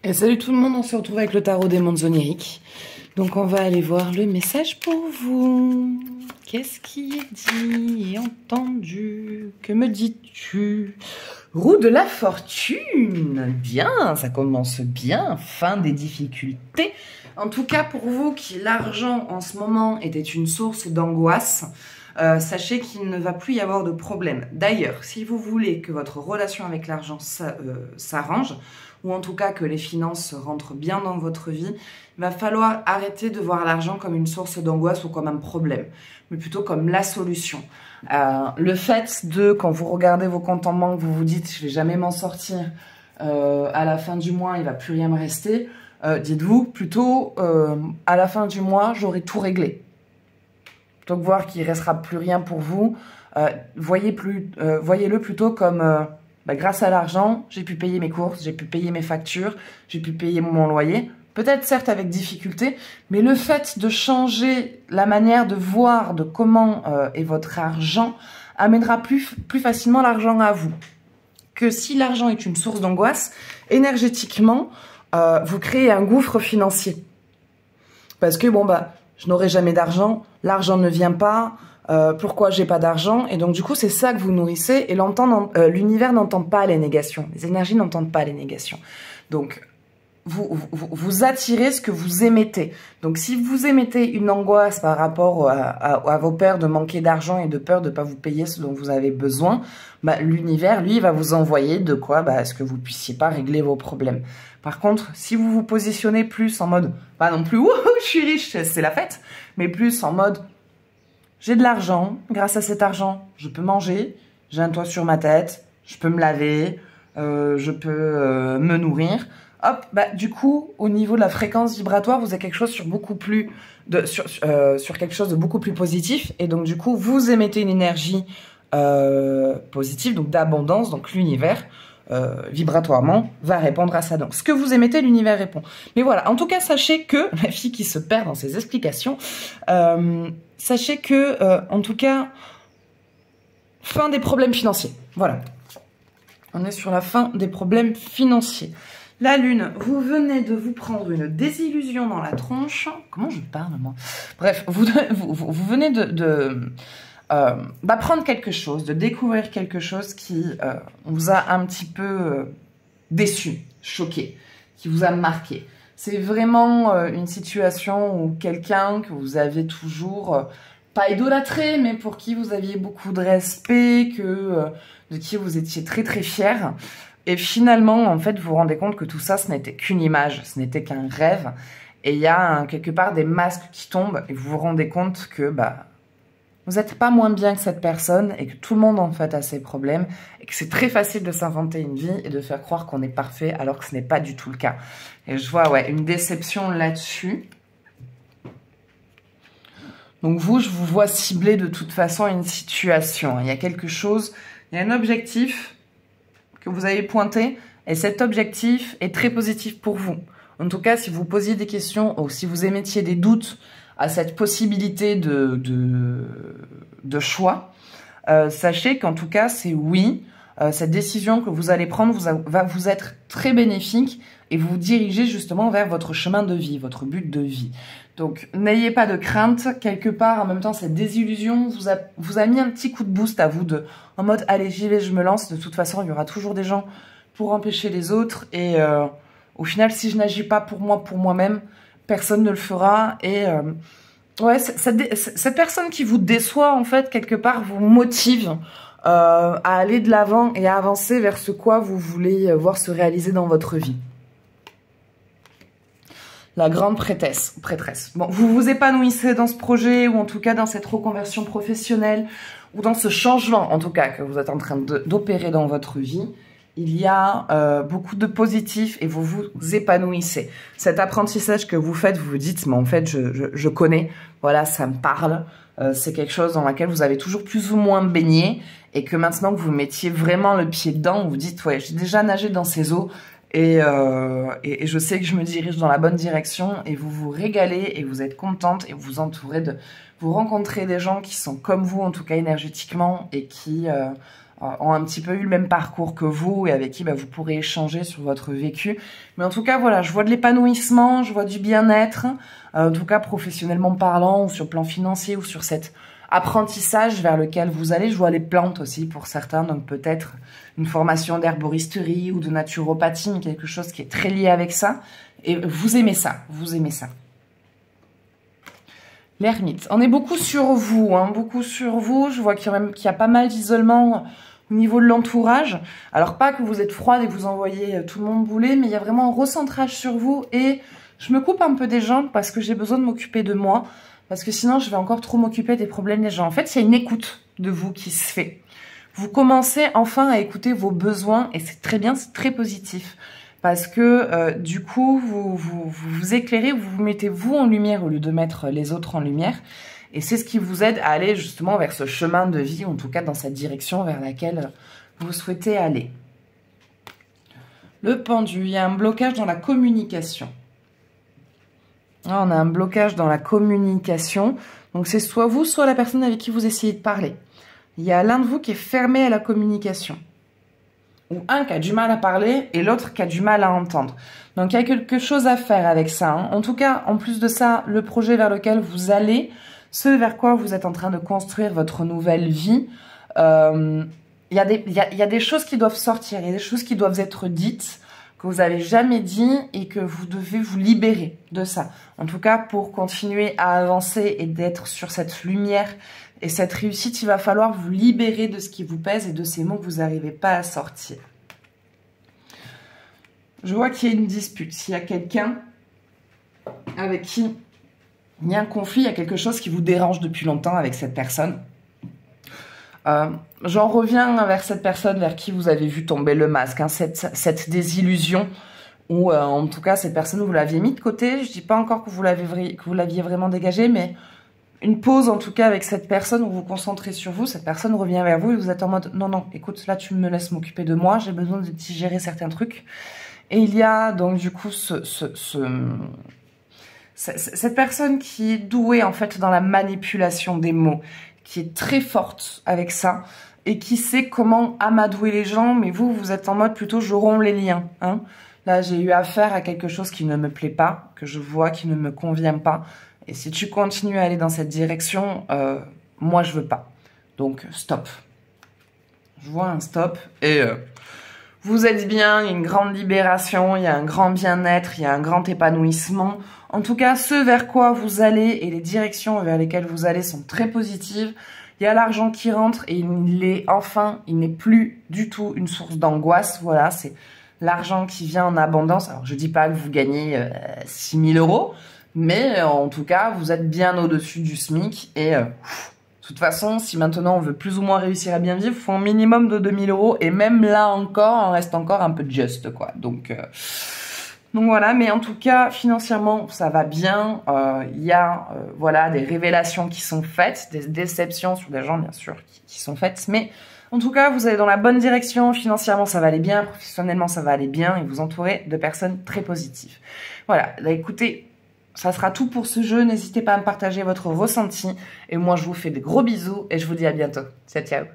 Et salut tout le monde, on se retrouve avec le tarot des mondes oniriques. Donc on va aller voir le message pour vous. Qu'est-ce qui est dit et entendu? Que me dis-tu? Roue de la fortune. Bien, ça commence bien. Fin des difficultés. En tout cas pour vous qui l'argent en ce moment était une source d'angoisse, sachez qu'il ne va plus y avoir de problème. D'ailleurs, si vous voulez que votre relation avec l'argent s'arrange, ou en tout cas que les finances rentrent bien dans votre vie, il va falloir arrêter de voir l'argent comme une source d'angoisse ou comme un problème, mais plutôt comme la solution. Le fait de, quand vous regardez vos comptes en banque, vous vous dites « je vais jamais m'en sortir, à la fin du mois, il va plus rien me rester », dites-vous plutôt « à la fin du mois, j'aurai tout réglé ». Plutôt que voir qu'il ne restera plus rien pour vous, voyez-le plutôt comme grâce à l'argent, j'ai pu payer mes courses, j'ai pu payer mes factures, j'ai pu payer mon loyer. Peut-être certes avec difficulté, mais le fait de changer la manière de voir de comment est votre argent amènera plus facilement l'argent à vous. Que si l'argent est une source d'angoisse, énergétiquement, vous créez un gouffre financier. Parce que je n'aurai jamais d'argent, l'argent ne vient pas, pourquoi j'ai pas d'argent? Et donc du coup c'est ça que vous nourrissez, et l'univers n'entend pas les négations, les énergies n'entendent pas les négations. Donc vous attirez ce que vous émettez. Donc si vous émettez une angoisse par rapport à vos peurs de manquer d'argent et de peur de ne pas vous payer ce dont vous avez besoin, l'univers lui va vous envoyer de quoi ce que vous puissiez pas régler vos problèmes. Par contre, si vous vous positionnez plus en mode, pas non plus, wouhou, je suis riche, c'est la fête, mais plus en mode, j'ai de l'argent, grâce à cet argent, je peux manger, j'ai un toit sur ma tête, je peux me laver, je peux me nourrir. Hop, du coup, au niveau de la fréquence vibratoire, vous avez quelque chose sur quelque chose de beaucoup plus positif, et donc du coup, vous émettez une énergie positive, donc d'abondance, donc l'univers, vibratoirement, va répondre à ça. Donc, ce que vous émettez, l'univers répond. Mais voilà, en tout cas, sachez que, la fille qui se perd dans ses explications, sachez que, en tout cas, fin des problèmes financiers. Voilà. On est sur la fin des problèmes financiers. La lune, vous venez de vous prendre une désillusion dans la tronche. Comment je parle, moi? Bref, vous venez de prendre quelque chose, de découvrir quelque chose qui vous a un petit peu déçu, choqué, qui vous a marqué. C'est vraiment une situation où quelqu'un que vous avez toujours, pas idolâtré, mais pour qui vous aviez beaucoup de respect, de qui vous étiez très très fier. Et finalement, en fait, vous vous rendez compte que tout ça, ce n'était qu'une image, ce n'était qu'un rêve. Et il y a quelque part des masques qui tombent et vous vous rendez compte que vous n'êtes pas moins bien que cette personne et que tout le monde en fait a ses problèmes et que c'est très facile de s'inventer une vie et de faire croire qu'on est parfait alors que ce n'est pas du tout le cas. Et je vois une déception là-dessus. Donc vous, je vous vois cibler de toute façon une situation. Il y a quelque chose, il y a un objectif que vous avez pointé et cet objectif est très positif pour vous. En tout cas, si vous posiez des questions ou si vous émettiez des doutes à cette possibilité de choix, sachez qu'en tout cas, c'est oui. Cette décision que vous allez prendre va vous être très bénéfique et vous dirigez justement vers votre chemin de vie, votre but de vie. Donc, n'ayez pas de crainte. Quelque part, en même temps, cette désillusion vous a mis un petit coup de boost à vous en mode « Allez, j'y vais, je me lance ». De toute façon, il y aura toujours des gens pour empêcher les autres. Et au final, si je n'agis pas pour moi, pour moi-même, personne ne le fera. Et cette personne qui vous déçoit, en fait, quelque part, vous motive à aller de l'avant et à avancer vers ce quoi vous voulez voir se réaliser dans votre vie. La grande prêtresse. Bon, vous vous épanouissez dans ce projet ou en tout cas dans cette reconversion professionnelle ou dans ce changement en tout cas que vous êtes en train d'opérer dans votre vie. Il y a beaucoup de positifs et vous vous épanouissez. Cet apprentissage que vous faites, vous vous dites, mais en fait, je connais, voilà, ça me parle. C'est quelque chose dans lequel vous avez toujours plus ou moins baigné et que maintenant que vous mettiez vraiment le pied dedans, vous vous dites, ouais, j'ai déjà nagé dans ces eaux et je sais que je me dirige dans la bonne direction et vous vous régalez et vous êtes contente et vous vous entourez vous rencontrez des gens qui sont comme vous, en tout cas énergétiquement, et qui ont un petit peu eu le même parcours que vous et avec qui vous pourrez échanger sur votre vécu. Mais en tout cas, voilà, je vois de l'épanouissement, je vois du bien-être, en tout cas professionnellement parlant ou sur le plan financier ou sur cet apprentissage vers lequel vous allez. Je vois les plantes aussi pour certains, donc peut-être une formation d'herboristerie ou de naturopathie, mais quelque chose qui est très lié avec ça. Et vous aimez ça, vous aimez ça. L'ermite. On est beaucoup sur vous, hein, beaucoup sur vous. Je vois qu'il y a pas mal d'isolement au niveau de l'entourage. Alors pas que vous êtes froide et que vous envoyez tout le monde bouler, mais il y a vraiment un recentrage sur vous. Et je me coupe un peu des gens parce que j'ai besoin de m'occuper de moi. Parce que sinon, je vais encore trop m'occuper des problèmes des gens. En fait, il y a une écoute de vous qui se fait. Vous commencez enfin à écouter vos besoins et c'est très bien, c'est très positif. Parce que du coup, vous éclairez, vous vous mettez vous en lumière au lieu de mettre les autres en lumière. Et c'est ce qui vous aide à aller justement vers ce chemin de vie, en tout cas dans cette direction vers laquelle vous souhaitez aller. Le pendu, il y a un blocage dans la communication. Là, on a un blocage dans la communication. Donc c'est soit vous, soit la personne avec qui vous essayez de parler. Il y a l'un de vous qui est fermé à la communication. Ou un qui a du mal à parler et l'autre qui a du mal à entendre. Donc, il y a quelque chose à faire avec ça. Hein. En tout cas, en plus de ça, le projet vers lequel vous allez, ce vers quoi vous êtes en train de construire votre nouvelle vie, il y a des choses qui doivent sortir, il y a des choses qui doivent être dites, que vous n'avez jamais dit et que vous devez vous libérer de ça. En tout cas, pour continuer à avancer et d'être sur cette lumière et cette réussite, il va falloir vous libérer de ce qui vous pèse et de ces mots que vous n'arrivez pas à sortir. Je vois qu'il y a une dispute. S'il y a quelqu'un avec qui il y a un conflit, il y a quelque chose qui vous dérange depuis longtemps avec cette personne. J'en reviens vers cette personne vers qui vous avez vu tomber le masque, hein, cette désillusion, ou en tout cas cette personne où vous l'aviez mis de côté. Je dis pas encore que vous l'aviez vraiment dégagé, mais une pause en tout cas avec cette personne où vous vous concentrez sur vous, cette personne revient vers vous et vous êtes en mode non, écoute, là tu me laisses m'occuper de moi, j'ai besoin de digérer certains trucs. Et il y a donc du coup cette personne qui est douée en fait dans la manipulation des mots, qui est très forte avec ça et qui sait comment amadouer les gens, mais vous êtes en mode plutôt je romps les liens. Hein. Là j'ai eu affaire à quelque chose qui ne me plaît pas, que je vois qui ne me convient pas. Et si tu continues à aller dans cette direction, moi je veux pas. Donc stop. Je vois un stop et vous êtes bien, il y a une grande libération, il y a un grand bien-être, il y a un grand épanouissement. En tout cas, ce vers quoi vous allez et les directions vers lesquelles vous allez sont très positives. Il y a l'argent qui rentre et il n'est plus du tout une source d'angoisse. Voilà, c'est l'argent qui vient en abondance. Alors je dis pas que vous gagnez 6 000 €. Mais en tout cas, vous êtes bien au-dessus du SMIC. Et de toute façon, si maintenant on veut plus ou moins réussir à bien vivre, il faut un minimum de 2 000 €. Et même là encore, on reste encore un peu juste, quoi. Donc voilà, mais en tout cas, financièrement, ça va bien. Il y a voilà, des révélations qui sont faites, des déceptions sur des gens, bien sûr, qui sont faites. Mais en tout cas, vous allez dans la bonne direction. Financièrement, ça va aller bien. Professionnellement, ça va aller bien. Et vous entourez de personnes très positives. Voilà, là, écoutez... Ça sera tout pour ce jeu. N'hésitez pas à me partager votre ressenti. Et moi, je vous fais des gros bisous et je vous dis à bientôt. Ciao, ciao.